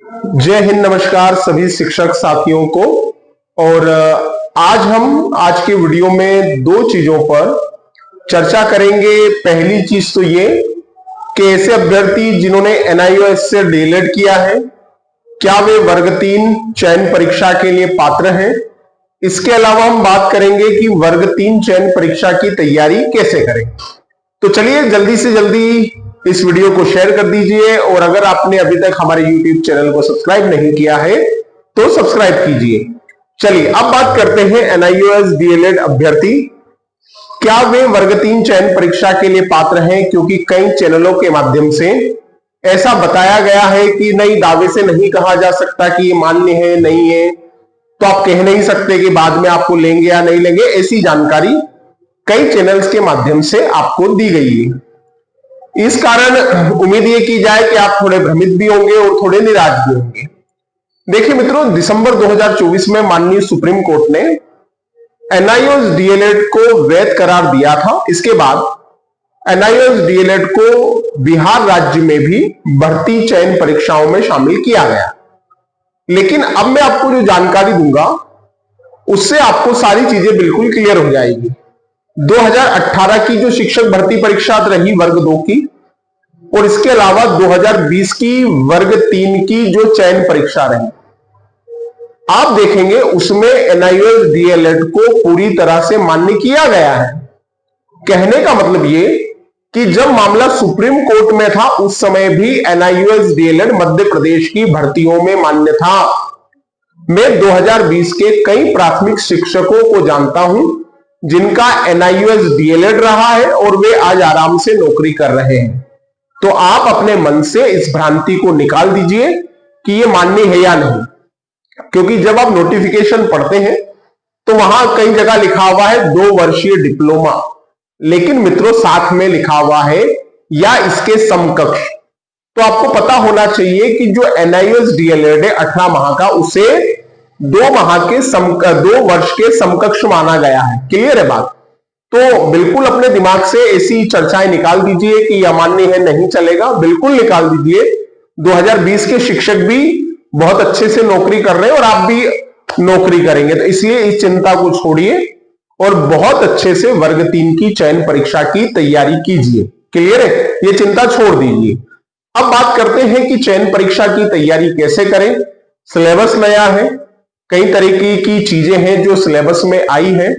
जय हिंद, नमस्कार सभी शिक्षक साथियों को। और आज के वीडियो में दो चीजों पर चर्चा करेंगे। पहली चीज तो ये कि ऐसे अभ्यर्थी जिन्होंने एनआईओएस से डीएलएड किया है, क्या वे वर्ग 3 चयन परीक्षा के लिए पात्र हैं। इसके अलावा हम बात करेंगे कि वर्ग 3 चयन परीक्षा की तैयारी कैसे करें। तो चलिए जल्दी से जल्दी इस वीडियो को शेयर कर दीजिए, और अगर आपने अभी तक हमारे YouTube चैनल को सब्सक्राइब नहीं किया है तो सब्सक्राइब कीजिए। चलिए अब बात करते हैं एनआईओएस डीएलएड अभ्यर्थी, क्या वे वर्ग 3 चयन परीक्षा के लिए पात्र हैं। क्योंकि कई चैनलों के माध्यम से ऐसा बताया गया है कि नहीं, दावे से नहीं कहा जा सकता कि ये मान्य है नहीं है, तो आप कह नहीं सकते कि बाद में आपको लेंगे या नहीं लेंगे। ऐसी जानकारी कई चैनल्स के माध्यम से आपको दी गई है। इस कारण उम्मीद ये की जाए कि आप थोड़े भ्रमित भी होंगे और थोड़े निराश भी होंगे। देखिए मित्रों, दिसंबर 2024 में माननीय सुप्रीम कोर्ट ने एनआईओएस डीएलएड को वैध करार दिया था। इसके बाद एनआईओएस डीएलएड को बिहार राज्य में भी भर्ती चयन परीक्षाओं में शामिल किया गया। लेकिन अब मैं आपको जो जानकारी दूंगा उससे आपको सारी चीजें बिल्कुल क्लियर हो जाएगी। 2018 की जो शिक्षक भर्ती परीक्षा रही वर्ग 2 की, और इसके अलावा 2020 की वर्ग 3 की जो चयन परीक्षा रही, आप देखेंगे उसमें एनआईओएस डीएलएड को पूरी तरह से मान्य किया गया है। कहने का मतलब ये कि जब मामला सुप्रीम कोर्ट में था उस समय भी एनआईओएस डीएलएड मध्य प्रदेश की भर्तियों में मान्य था। मैं 2020 के कई प्राथमिक शिक्षकों को जानता हूं जिनका एनआईओएस डीएलएड रहा है और वे आज आराम से नौकरी कर रहे हैं। तो आप अपने मन से इस भ्रांति को निकाल दीजिए कि ये मान्य है या नहीं। क्योंकि जब आप नोटिफिकेशन पढ़ते हैं तो वहां कई जगह लिखा हुआ है 2 वर्षीय डिप्लोमा, लेकिन मित्रों साथ में लिखा हुआ है या इसके समकक्ष। तो आपको पता होना चाहिए कि जो एनआईओएस डीएलएड है 18 माह का, उसे 2 वर्ष के समकक्ष माना गया है। क्लियर है बात? तो बिल्कुल अपने दिमाग से ऐसी चर्चाएं निकाल दीजिए कि यह मान्य है नहीं चलेगा, बिल्कुल निकाल दीजिए। 2020 के शिक्षक भी बहुत अच्छे से नौकरी कर रहे हैं और आप भी नौकरी करेंगे, तो इसलिए इस चिंता को छोड़िए और बहुत अच्छे से वर्ग 3 की चयन परीक्षा की तैयारी कीजिए। क्लियर है? ये चिंता छोड़ दीजिए। अब बात करते हैं कि चयन परीक्षा की तैयारी कैसे करें। सिलेबस नया है, कई तरीके की चीजें हैं जो सिलेबस में आई हैं,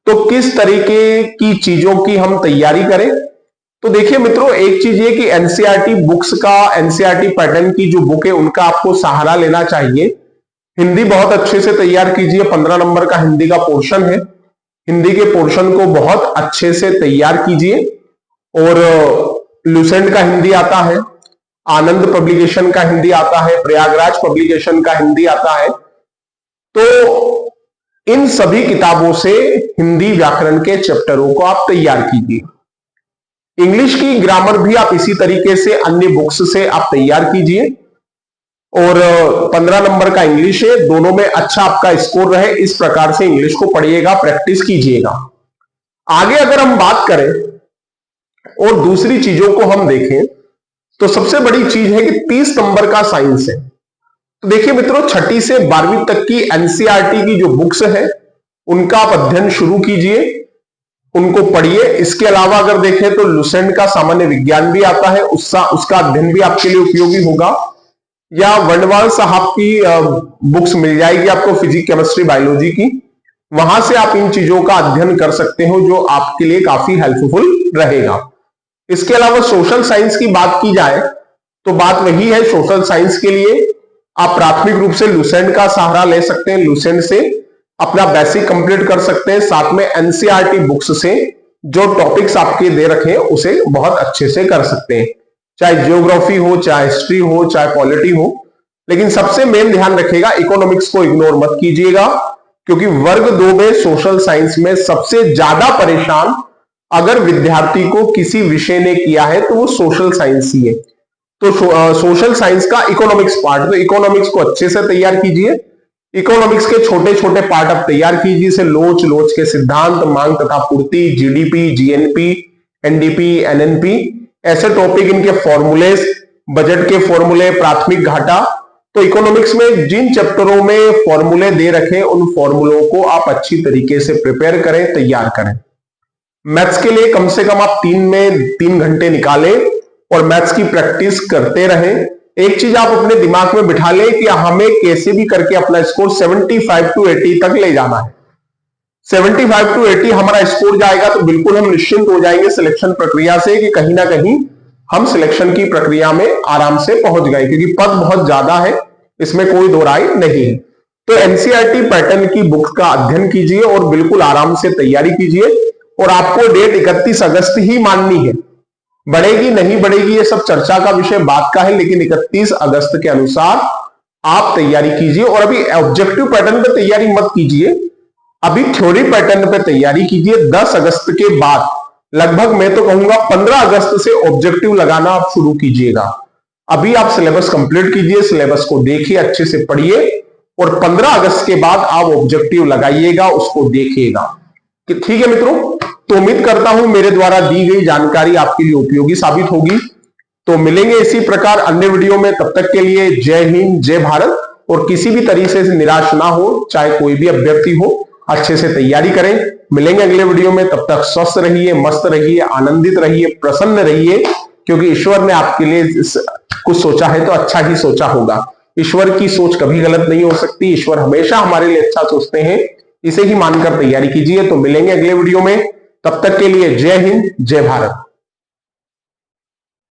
तो किस तरीके की चीजों की हम तैयारी करें। तो देखिए मित्रों, एक चीज ये कि एनसीईआरटी बुक्स का, एनसीईआरटी पैटर्न की जो बुक है उनका आपको सहारा लेना चाहिए। हिंदी बहुत अच्छे से तैयार कीजिए। 15 नंबर का हिंदी का पोर्शन है, हिंदी के पोर्शन को बहुत अच्छे से तैयार कीजिए। और लुसेंट का हिंदी आता है, आनंद पब्लिकेशन का हिंदी आता है, प्रयागराज पब्लिकेशन का हिंदी आता है। तो इन सभी किताबों से हिंदी व्याकरण के चैप्टरों को आप तैयार कीजिए। इंग्लिश की ग्रामर भी आप इसी तरीके से अन्य बुक्स से आप तैयार कीजिए। और 15 नंबर का इंग्लिश है, दोनों में अच्छा आपका स्कोर रहे इस प्रकार से इंग्लिश को पढ़िएगा, प्रैक्टिस कीजिएगा। आगे अगर हम बात करें और दूसरी चीजों को हम देखें तो सबसे बड़ी चीज है कि 30 नंबर का साइंस है। तो देखिए मित्रों, 6ठी से 12वीं तक की एनसीईआरटी की जो बुक्स है उनका आप अध्ययन शुरू कीजिए, उनको पढ़िए। इसके अलावा अगर देखें तो लुसेंट का सामान्य विज्ञान भी आता है, उसका अध्ययन भी आपके लिए उपयोगी होगा। या वर्णवाल साहब की बुक्स मिल जाएगी आपको, फिजिक्स, केमिस्ट्री, बायोलॉजी की, वहां से आप इन चीजों का अध्ययन कर सकते हो जो आपके लिए काफी हेल्पफुल रहेगा। इसके अलावा सोशल साइंस की बात की जाए तो बात वही है, सोशल साइंस के लिए आप प्राथमिक रूप से लुसेंट का सहारा ले सकते हैं, लुसेंट से अपना बेसिक कंप्लीट कर सकते हैं। साथ में एनसीईआरटी बुक्स से जो टॉपिक्स आपके दे रखे हैं उसे बहुत अच्छे से कर सकते हैं, चाहे जियोग्राफी हो, चाहे हिस्ट्री हो, चाहे पॉलिटी हो। लेकिन सबसे मेन ध्यान रखिएगा, इकोनॉमिक्स को इग्नोर मत कीजिएगा, क्योंकि वर्ग 2 में सोशल साइंस में सबसे ज्यादा परेशान अगर विद्यार्थी को किसी विषय ने किया है तो वो सोशल साइंस ही है। तो सोशल साइंस का इकोनॉमिक्स पार्ट, तो इकोनॉमिक्स को अच्छे से तैयार कीजिए। इकोनॉमिक्स के छोटे छोटे पार्ट आप तैयार कीजिए, जैसे लोच के सिद्धांत, मांग तथा पूर्ति, जीडीपी, जीएनपी, एनडीपी, एनएनपी, ऐसे टॉपिक, इनके फॉर्मूलेस, बजट के फॉर्मूले, प्राथमिक घाटा, तो इकोनॉमिक्स में जिन चैप्टरों में फॉर्मूले दे रखे उन फॉर्मूलों को आप अच्छी तरीके से प्रिपेयर करें, तैयार करें। मैथ्स के लिए कम से कम आप 3 घंटे निकालें और मैथ्स की प्रैक्टिस करते रहें। एक चीज आप अपने दिमाग में बिठा लें कि हमें कैसे भी करके अपना स्कोर 75 to 80 तक ले जाना है। 75 to 80 हमारा स्कोर जाएगा तो बिल्कुल हम निश्चिंत हो जाएंगे सिलेक्शन प्रक्रिया से कि कहीं ना कहीं हम सिलेक्शन की प्रक्रिया में आराम से पहुंच गए, क्योंकि पद बहुत ज्यादा है, इसमें कोई दो राय नहीं है। तो एनसीईआरटी पैटर्न की बुक का अध्ययन कीजिए और बिल्कुल आराम से तैयारी कीजिए। और आपको डेट 31 अगस्त ही माननी है, बढ़ेगी नहीं बढ़ेगी ये सब चर्चा का विषय बात का है, लेकिन 31 अगस्त के अनुसार आप तैयारी कीजिए। और अभी ऑब्जेक्टिव पैटर्न पे तैयारी मत कीजिए, अभी थ्योरी पैटर्न पे तैयारी कीजिए। 10 अगस्त के बाद लगभग मैं तो कहूंगा 15 अगस्त से ऑब्जेक्टिव लगाना आप शुरू कीजिएगा। अभी आप सिलेबस कंप्लीट कीजिए, सिलेबस को देखिए, अच्छे से पढ़िए और 15 अगस्त के बाद आप ऑब्जेक्टिव लगाइएगा, उसको देखिएगा। कि ठीक है मित्रों, तो उम्मीद करता हूं मेरे द्वारा दी गई जानकारी आपके लिए उपयोगी साबित होगी। तो मिलेंगे इसी प्रकार अन्य वीडियो में, तब तक के लिए जय हिंद, जय भारत। और किसी भी तरीके से निराश ना हो, चाहे कोई भी अभ्यर्थी हो, अच्छे से तैयारी करें। मिलेंगे अगले वीडियो में, तब तक स्वस्थ रहिए, मस्त रहिए, आनंदित रहिए, प्रसन्न रहिए, क्योंकि ईश्वर ने आपके लिए कुछ सोचा है तो अच्छा ही सोचा होगा। ईश्वर की सोच कभी गलत नहीं हो सकती, ईश्वर हमेशा हमारे लिए अच्छा सोचते हैं, इसे ही मानकर तैयारी कीजिए। तो मिलेंगे अगले वीडियो में, तब तक के लिए जय हिंद, जय भारत।